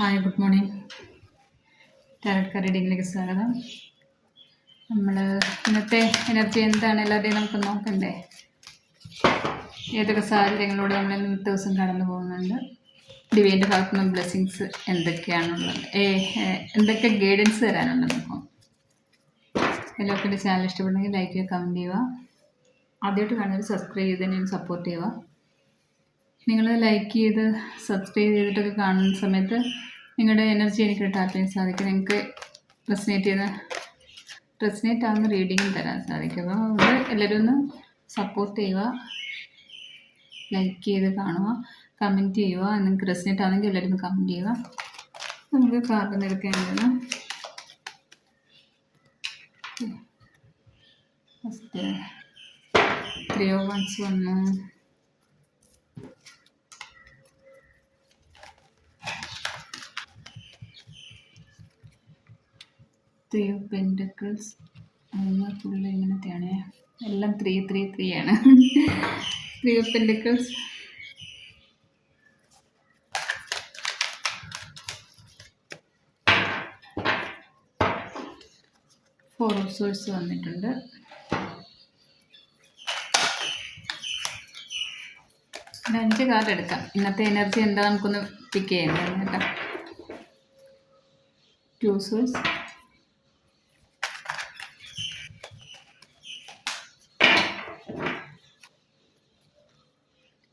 Hi, good morning. Tarot card റീഡിങ്ങിലേക്ക് സ്വാഗതം. നമ്മൾ ഇന്നത്തെ എനർജി എന്താണ് എല്ലാവരുടെയും നമുക്ക് നോക്കണ്ടേ. ഏതൊക്കെ സാഹചര്യങ്ങളിലൂടെ നമ്മൾ ഇന്നത്തെ ദിവസം കടന്നു പോകുന്നുണ്ട്, ഡിവൈൻ്റെ ഭാഗത്തു നിന്ന് ബ്ലെസ്സിങ്സ് എന്തൊക്കെയാണുള്ളത്, എന്തൊക്കെ ഗൈഡൻസ് തരാനുള്ളത് നോക്കാം. എല്ലാവർക്കും എൻ്റെ ചാനൽ ഇഷ്ടപ്പെടുന്നെങ്കിൽ ലൈക്ക് ചെയ്യുക, കമൻറ്റ് ചെയ്യുക. ആദ്യമായിട്ട് കാണുന്നവർ സബ്സ്ക്രൈബ് ചെയ്ത് തന്നെ സപ്പോർട്ട് ചെയ്യുക. നിങ്ങൾ ലൈക്ക് ചെയ്ത് സബ്സ്ക്രൈബ് ചെയ്തിട്ടൊക്കെ കാണുന്ന സമയത്ത് നിങ്ങളുടെ എനർജി എനിക്ക് ടാപ്പ് ചെയ്യാൻ സാധിക്കും. നിങ്ങൾക്ക് റെസിനേറ്റ് ആവുന്ന റീഡിങ്ങും തരാൻ സാധിക്കും. അപ്പോൾ അത് എല്ലാവരും ഒന്ന് സപ്പോർട്ട് ചെയ്യുക, ലൈക്ക് ചെയ്ത് കാണുക, കമൻറ്റ് ചെയ്യുക. നിങ്ങൾക്ക് റെസിനേറ്റ് ആണെങ്കിൽ എല്ലാവരും ഒന്ന് കമൻറ്റ് ചെയ്യുക. നമുക്ക് കാർഡ് എടുക്കേണ്ടത് ഫസ്റ്റ് 3 of Wands വന്നു, Three of Pentacles. ഫുള്ള് ഇങ്ങനത്തെയാണ്, എല്ലാം 3 ആണ്. 3 of Pentacles, 4 of Swords വന്നിട്ടുണ്ട്. പിന്നെ 5 കാർഡ് എടുക്കാം. ഇന്നത്തെ എനർജി എന്താ നമുക്കൊന്ന് പിക്ക് ചെയ്യേണ്ടത് കേട്ടോ. 2 Swords,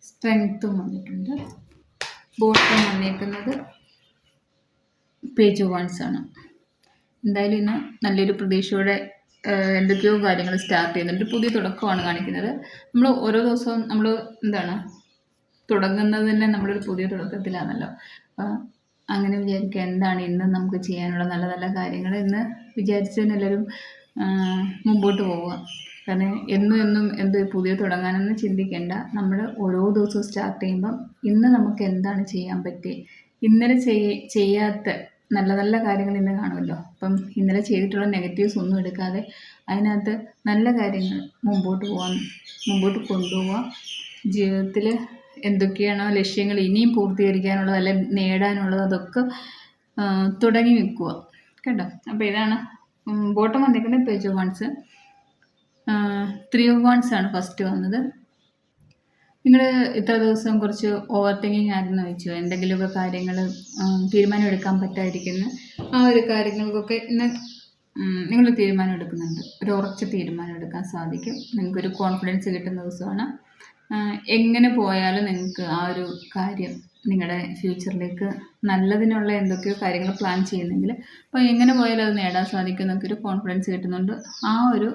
സ്ട്രെങ്ത്തും വന്നിട്ടുണ്ട്. ബോട്ടം വന്നേക്കുന്നത് പേജ് ഓഫ് വാൻസ് ആണ്. എന്തായാലും ഇന്ന് നല്ലൊരു പ്രതീക്ഷയോടെ എന്തൊക്കെയോ കാര്യങ്ങൾ സ്റ്റാർട്ട് ചെയ്യുന്നുണ്ട്. പുതിയ തുടക്കമാണ് കാണിക്കുന്നത്. നമ്മൾ ഓരോ ദിവസവും നമ്മൾ തുടങ്ങുന്നത് തന്നെ നമ്മളൊരു പുതിയ തുടക്കത്തിലാണല്ലോ. അങ്ങനെ വിചാരിക്കുക, എന്താണ് ഇന്ന് നമുക്ക് ചെയ്യാനുള്ള നല്ല നല്ല കാര്യങ്ങൾ എന്ന് വിചാരിച്ചതിനെല്ലാവരും മുമ്പോട്ട് പോവുക. കാരണം എന്നും എന്ത് പുതിയ തുടങ്ങാനെന്ന് ചിന്തിക്കേണ്ട. നമ്മൾ ഓരോ ദിവസവും സ്റ്റാർട്ട് ചെയ്യുമ്പം ഇന്ന് നമുക്ക് എന്താണ് ചെയ്യാൻ പറ്റിയത്, ഇന്നലെ ചെയ്യാത്ത നല്ല നല്ല കാര്യങ്ങൾ ഇന്ന് കാണുമല്ലോ. അപ്പം ഇന്നലെ ചെയ്തിട്ടുള്ള നെഗറ്റീവ്സ് ഒന്നും എടുക്കാതെ അതിനകത്ത് നല്ല കാര്യങ്ങൾ മുമ്പോട്ട് കൊണ്ടുപോവുക. ജീവിതത്തിൽ എന്തൊക്കെയാണോ ലക്ഷ്യങ്ങൾ ഇനിയും പൂർത്തീകരിക്കാനുള്ളത് അല്ലെ നേടാനുള്ളത് അതൊക്കെ തുടങ്ങി വെക്കുക കേട്ടോ. അപ്പോൾ ഇതാണ് ബോട്ടം വന്നിരിക്കുന്നത് page of wands. 3 of Wands ആണ് ഫസ്റ്റ് വന്നത്. നിങ്ങൾ ഇത്ര ദിവസം കുറച്ച് ഓവർ തിങ്കിങ് ആയിരുന്നു വെച്ചു, എന്തെങ്കിലുമൊക്കെ കാര്യങ്ങൾ തീരുമാനം എടുക്കാൻ പറ്റാതിരിക്കുന്ന ആ ഒരു കാര്യങ്ങൾക്കൊക്കെ ഇന്ന് നിങ്ങൾ തീരുമാനം എടുക്കുന്നുണ്ട്. ഒരു ഉറച്ച തീരുമാനം എടുക്കാൻ സാധിക്കും. നിങ്ങൾക്കൊരു കോൺഫിഡൻസ് കിട്ടുന്ന ദിവസമാണ്. എങ്ങനെ പോയാലും നിങ്ങൾക്ക് ആ ഒരു കാര്യം നിങ്ങളുടെ ഫ്യൂച്ചറിലേക്ക് നല്ലതിനുള്ള എന്തൊക്കെയോ കാര്യങ്ങൾ പ്ലാൻ ചെയ്യുന്നെങ്കിൽ അപ്പോൾ എങ്ങനെ പോയാലും അത് നേടാൻ സാധിക്കും. നിങ്ങൾക്കൊരു കോൺഫിഡൻസ് കിട്ടുന്നുണ്ട്. ആ ഒരു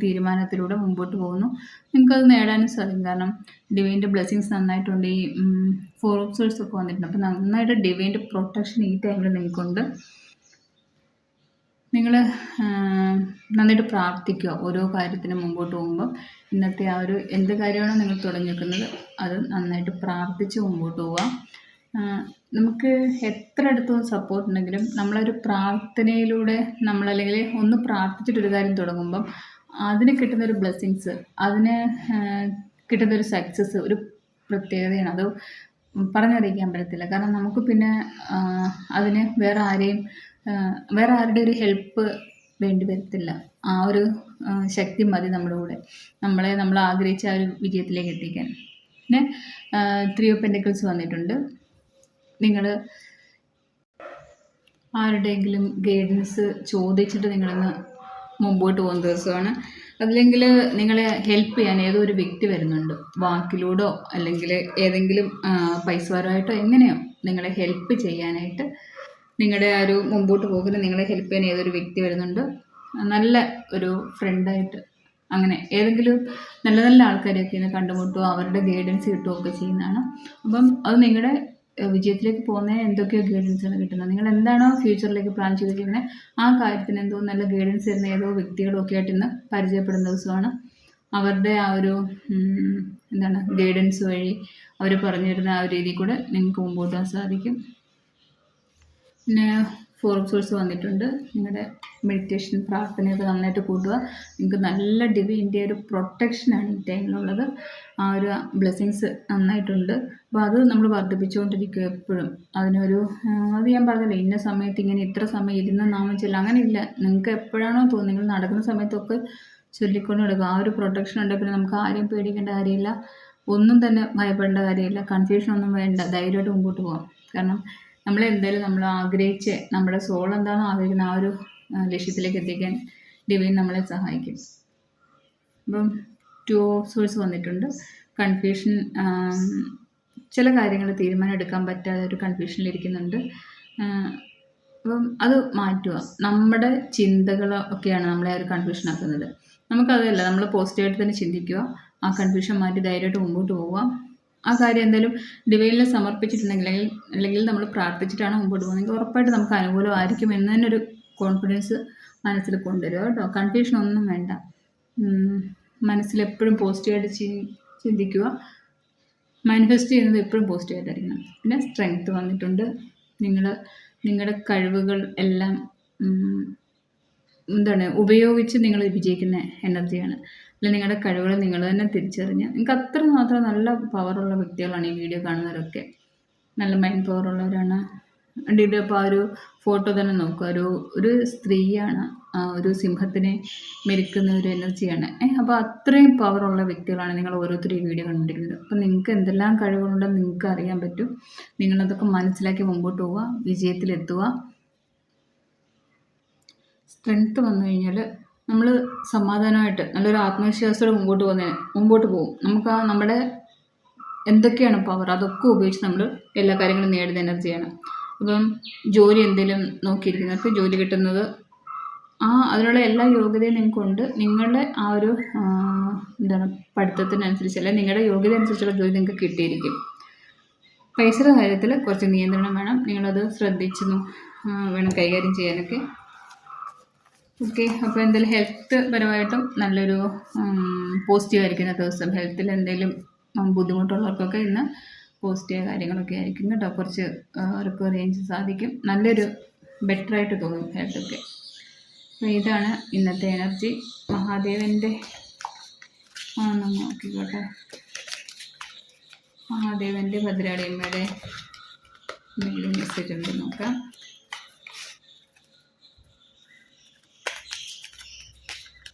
തീരുമാനത്തിലൂടെ മുമ്പോട്ട് പോകുന്നു. നിങ്ങൾക്കത് നേടാനും സാധിക്കും. കാരണം ഡിവൈൻ്റെ ബ്ലെസ്സിങ്സ് നന്നായിട്ടുണ്ട്. ഈ 4 of Swords ഒക്കെ വന്നിട്ടുണ്ട്. അപ്പോൾ നന്നായിട്ട് ഡിവൈൻ്റെ പ്രൊട്ടക്ഷൻ ഈ ടൈമിൽ നിങ്ങൾക്കുണ്ട്. നിങ്ങൾ നന്നായിട്ട് പ്രാർത്ഥിക്കുക ഓരോ കാര്യത്തിനും മുമ്പോട്ട് പോകുമ്പം. ഇന്നത്തെ ആ ഒരു എന്ത് കാര്യമാണോ നിങ്ങൾ തുടങ്ങി വെക്കുന്നത് അത് നന്നായിട്ട് പ്രാർത്ഥിച്ച് മുമ്പോട്ട് പോവുക. നമുക്ക് എത്ര അടുത്തും സപ്പോർട്ട് ഉണ്ടെങ്കിലും നമ്മളൊരു പ്രാർത്ഥനയിലൂടെ നമ്മളല്ലെങ്കിൽ ഒന്ന് പ്രാർത്ഥിച്ചിട്ടൊരു കാര്യം തുടങ്ങുമ്പം അതിന് കിട്ടുന്നൊരു ബ്ലെസ്സിങ്സ്, അതിന് കിട്ടുന്നൊരു സക്സസ് ഒരു പ്രത്യേകതയാണ്. അത് പറഞ്ഞറിയിക്കാൻ പറ്റത്തില്ല. കാരണം നമുക്ക് പിന്നെ അതിന് വേറെ ആരുടെ ഒരു ഹെൽപ്പ് വേണ്ടി വരത്തില്ല. ആ ഒരു ശക്തി മതി നമ്മുടെ കൂടെ നമ്മൾ ആഗ്രഹിച്ച ആ ഒരു വിജയത്തിലേക്ക് എത്തിക്കാൻ. പിന്നെ 3 of Pentacles വന്നിട്ടുണ്ട്. നിങ്ങൾ ആരുടെയെങ്കിലും ഗൈഡൻസ് ചോദിച്ചിട്ട് നിങ്ങളിന്ന് മുമ്പോട്ട് പോകുന്ന ദിവസമാണ്. അല്ലെങ്കിൽ നിങ്ങളെ ഹെൽപ്പ് ചെയ്യാൻ ഏതോ ഒരു വ്യക്തി വരുന്നുണ്ട്. വാക്കിലൂടെയോ അല്ലെങ്കിൽ ഏതെങ്കിലും പൈസപരമായിട്ടോ എങ്ങനെയോ നിങ്ങളെ ഹെൽപ്പ് ചെയ്യാനായിട്ട്, നിങ്ങളുടെ ആ ഒരു മുമ്പോട്ട് പോകുന്ന നിങ്ങളെ ഹെൽപ്പ് ചെയ്യാൻ ഏതൊരു വ്യക്തി വരുന്നുണ്ട്. നല്ല ഒരു ഫ്രണ്ടായിട്ട് അങ്ങനെ ഏതെങ്കിലും നല്ല നല്ല ആൾക്കാരെയൊക്കെ ഇന്ന് കണ്ടുമുട്ടുകയോ അവരുടെ ഗൈഡൻസ് കിട്ടുകയൊക്കെ ചെയ്യുന്നതാണ്. അപ്പം അത് നിങ്ങളുടെ വിജയത്തിലേക്ക് പോകുന്ന എന്തൊക്കെയോ ഗൈഡൻസാണ് കിട്ടുന്നത്. നിങ്ങൾ എന്താണോ ഫ്യൂച്ചറിലേക്ക് പ്ലാൻ ചെയ്തിരിക്കുന്നത് ആ കാര്യത്തിന് എന്തോ നല്ല ഗൈഡൻസ് തരുന്ന ഏതോ വ്യക്തികളൊക്കെ ആയിട്ട് ഇന്ന് പരിചയപ്പെടുന്ന ദിവസമാണ്. അവരുടെ ആ ഒരു ഗൈഡൻസ് വഴി അവർ പറഞ്ഞു തരുന്ന ആ ഒരു രീതിയിൽ കൂടെ നിങ്ങൾക്ക് മുമ്പോട്ട് പോകാൻ സാധിക്കും. പിന്നെ 4 of Swords വന്നിട്ടുണ്ട്. നിങ്ങളുടെ മെഡിറ്റേഷൻ പ്രാർത്ഥനയൊക്കെ നന്നായിട്ട് കൂട്ടുക. നിങ്ങൾക്ക് നല്ല ഡിവൈൻ്റെ ഒരു പ്രൊട്ടക്ഷനാണ് ഈ ടൈമിലുള്ളത്. ആ ഒരു ബ്ലെസ്സിങ്സ് നന്നായിട്ടുണ്ട്. അപ്പോൾ അത് നമ്മൾ വർദ്ധിപ്പിച്ചുകൊണ്ടിരിക്കുക എപ്പോഴും. അതിനൊരു അത് ഞാൻ പറഞ്ഞില്ലേ, ഇന്ന സമയത്ത് ഇങ്ങനെ ഇത്ര സമയം ഇരുന്ന് നാമം ചൊല്ലുക, അങ്ങനെയില്ല. നിങ്ങൾക്ക് എപ്പോഴാണോ തോന്നുന്നത്, നിങ്ങൾ നടക്കുന്ന സമയത്തൊക്കെ ചൊല്ലിക്കൊണ്ട് നടക്കുക. ആ ഒരു പ്രൊട്ടക്ഷൻ ഉണ്ടെങ്കിൽ പിന്നെ നമുക്ക് ആരെയും പേടിക്കേണ്ട കാര്യമില്ല, ഒന്നും തന്നെ ഭയപ്പെടേണ്ട കാര്യമില്ല, കൺഫ്യൂഷനൊന്നും വേണ്ട, ധൈര്യമായിട്ട് മുമ്പോട്ട് പോകാം. കാരണം നമ്മളെന്തായാലും നമ്മൾ ആഗ്രഹിച്ച് നമ്മുടെ സോൾ എന്താണോ ആഗ്രഹിക്കുന്ന ആ ഒരു ലക്ഷ്യത്തിലേക്ക് എത്തിക്കാൻ ഡിവൈൻ നമ്മളെ സഹായിക്കും. അപ്പം 2 ഓഫ് സോഴ്സ് വന്നിട്ടുണ്ട്. കൺഫ്യൂഷൻ, ചില കാര്യങ്ങൾ തീരുമാനം എടുക്കാൻ പറ്റാതെ ഒരു കൺഫ്യൂഷനിലിരിക്കുന്നുണ്ട്. അപ്പം അത് മാറ്റുക. നമ്മുടെ ചിന്തകളൊക്കെയാണ് നമ്മളെ ആ ഒരു കൺഫ്യൂഷൻ ആക്കുന്നത്. നമുക്കതല്ല, നമ്മൾ പോസിറ്റീവായിട്ട് തന്നെ ചിന്തിക്കുക, ആ കൺഫ്യൂഷൻ മാറ്റി ധൈര്യമായിട്ട് മുമ്പോട്ട് പോവുക. ആ കാര്യം എന്തായാലും ഡിവൈനിൽ സമർപ്പിച്ചിട്ടുണ്ടെങ്കിൽ അല്ലെങ്കിൽ നമ്മൾ പ്രാർത്ഥിച്ചിട്ടാണ് മുമ്പോട്ട് പോകുന്നതെങ്കിൽ ഉറപ്പായിട്ട് നമുക്ക് അനുകൂലമായിരിക്കും എന്ന് തന്നെ ഒരു കോൺഫിഡൻസ് മനസ്സിൽ കൊണ്ടുവരിക കേട്ടോ. കൺഫ്യൂഷൻ ഒന്നും വേണ്ട. മനസ്സിലെപ്പോഴും പോസിറ്റീവായിട്ട് ചിന്തിക്കുക. മാനിഫെസ്റ്റ് ചെയ്യുന്നത് എപ്പോഴും പോസിറ്റീവായിട്ടായിരിക്കണം. പിന്നെ സ്ട്രെങ്ത്ത് വന്നിട്ടുണ്ട്. നിങ്ങളുടെ കഴിവുകൾ എല്ലാം ഉപയോഗിച്ച് നിങ്ങൾ വിജയിക്കുന്ന എനർജിയാണ്. അല്ലെങ്കിൽ നിങ്ങളുടെ കഴിവുകൾ നിങ്ങൾ തന്നെ തിരിച്ചറിഞ്ഞ്, നിങ്ങൾക്ക് അത്രമാത്രം നല്ല പവറുള്ള വ്യക്തികളാണ് ഈ വീഡിയോ കാണുന്നവരൊക്കെ. നല്ല മൈൻഡ് പവറുള്ളവരാണ്. കണ്ടിട്ട് അപ്പോൾ ആ ഒരു ഫോട്ടോ തന്നെ നോക്കുക. ഒരു സ്ത്രീയാണ്, ഒരു സിംഹത്തിനെ മെരുക്കുന്ന ഒരു എനർജിയാണ്. അപ്പോൾ അത്രയും പവറുള്ള വ്യക്തികളാണ് നിങ്ങൾ ഓരോരുത്തരും ഈ വീഡിയോ കണ്ടിരിക്കുന്നത്. അപ്പോൾ നിങ്ങൾക്ക് എന്തെല്ലാം കഴിവുകളുണ്ടെന്ന് നിങ്ങൾക്ക് അറിയാൻ പറ്റും. നിങ്ങളതൊക്കെ മനസ്സിലാക്കി മുമ്പോട്ട് പോവുക, വിജയത്തിലെത്തുക. സ്ട്രെങ്ത്ത് വന്നു കഴിഞ്ഞാൽ നമ്മൾ സമാധാനമായിട്ട് നല്ലൊരു ആത്മവിശ്വാസത്തോടെ മുമ്പോട്ട് പോകും. നമുക്ക് ആ നമ്മുടെ എന്തൊക്കെയാണ് പവർ അതൊക്കെ ഉപയോഗിച്ച് നമ്മൾ എല്ലാ കാര്യങ്ങളും നേടുന്ന എനർജിയാണ്. ഇപ്പം ജോലി എന്തെങ്കിലും നോക്കിയിരിക്കുന്നവർക്ക് ജോലി കിട്ടുന്നത് അതിനുള്ള എല്ലാ യോഗ്യതയും നിങ്ങൾക്കുണ്ട്. നിങ്ങളുടെ ആ ഒരു പഠിത്തത്തിനനുസരിച്ച് അല്ലെങ്കിൽ നിങ്ങളുടെ യോഗ്യത അനുസരിച്ചുള്ള ജോലി നിങ്ങൾക്ക് കിട്ടിയിരിക്കും. പൈസയുടെ കാര്യത്തിൽ കുറച്ച് നിയന്ത്രണം വേണം. നിങ്ങളത് ശ്രദ്ധിച്ച് വേണം കൈകാര്യം ചെയ്യാനൊക്കെ. ഓക്കെ, അപ്പോൾ എന്തായാലും ഹെൽത്ത് പരമായിട്ടും നല്ലൊരു പോസിറ്റീവായിരിക്കുന്ന ദിവസം. ഹെൽത്തിൽ എന്തെങ്കിലും ബുദ്ധിമുട്ടുള്ളവർക്കൊക്കെ ഇന്ന് പോസിറ്റീവ് കാര്യങ്ങളൊക്കെ ആയിരിക്കും കേട്ടോ. കുറച്ച് റിക്കവർ ചെയ്യാൻ സാധിക്കും. നല്ലൊരു ബെറ്ററായിട്ട് തോന്നും ഹെൽത്തൊക്കെ. അപ്പോൾ ഇതാണ് ഇന്നത്തെ എനർജി. മഹാദേവൻ്റെ നോക്കിക്കോട്ടെ. മഹാദേവൻ്റെ ഭദ്രാളിയമ്മയുടെ എന്തെങ്കിലും മെസ്സേജ് ഉണ്ട് നോക്കാം.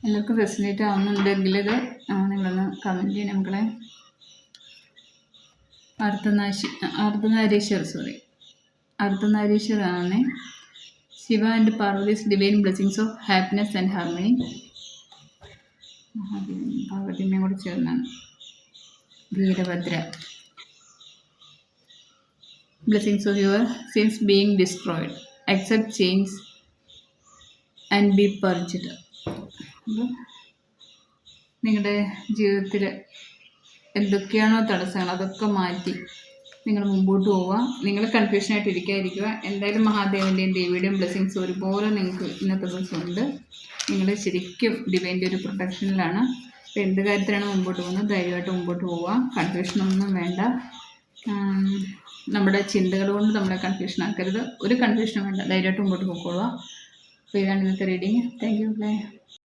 എല്ലാവർക്കും റെസിനേറ്റ് ആവുന്നുണ്ടെങ്കിൽ ഇത് നിങ്ങളൊന്ന് കമൻറ്റ് ചെയ്യണം മക്കളെ. അർദ്ധനാരീശ്വരാണ്. Shiva and Parvati's divine blessings of happiness and harmony. പാർവതിമ്മയും കൂടി ചേർന്നാണ്. Veerabhadra blessings of your sins being destroyed, accept change and be purged. അപ്പോൾ നിങ്ങളുടെ ജീവിതത്തിൽ എന്തൊക്കെയാണോ തടസ്സങ്ങൾ അതൊക്കെ മാറ്റി നിങ്ങൾ മുമ്പോട്ട് പോവുക. നിങ്ങൾ കൺഫ്യൂഷനായിട്ട് ഇരിക്കുക. എന്തായാലും മഹാദേവൻ്റെയും ദേവിയുടെയും ബ്ലെസ്സിങ്സ് ഒരുപോലെ നിങ്ങൾക്ക് ഇന്നത്തെ ദിവസമുണ്ട്. നിങ്ങൾ ശരിക്കും ഡിവൈൻ്റെ ഒരു പ്രൊട്ടക്ഷനിലാണ്. അപ്പോൾ എന്ത് കാര്യത്തിലാണ് മുമ്പോട്ട് പോകുന്നത് ധൈര്യമായിട്ട് മുമ്പോട്ട് പോവുക. കൺഫ്യൂഷനൊന്നും വേണ്ട. നമ്മുടെ ചിന്തകൾ കൊണ്ട് നമ്മളെ കൺഫ്യൂഷൻ ആക്കരുത്. ഒരു കൺഫ്യൂഷനും വേണ്ട, ധൈര്യമായിട്ട് മുമ്പോട്ട് പോയിക്കൊള്ളുക. അപ്പോൾ ഇതാണ് ഇന്നത്തെ റീഡിങ്. Thank you.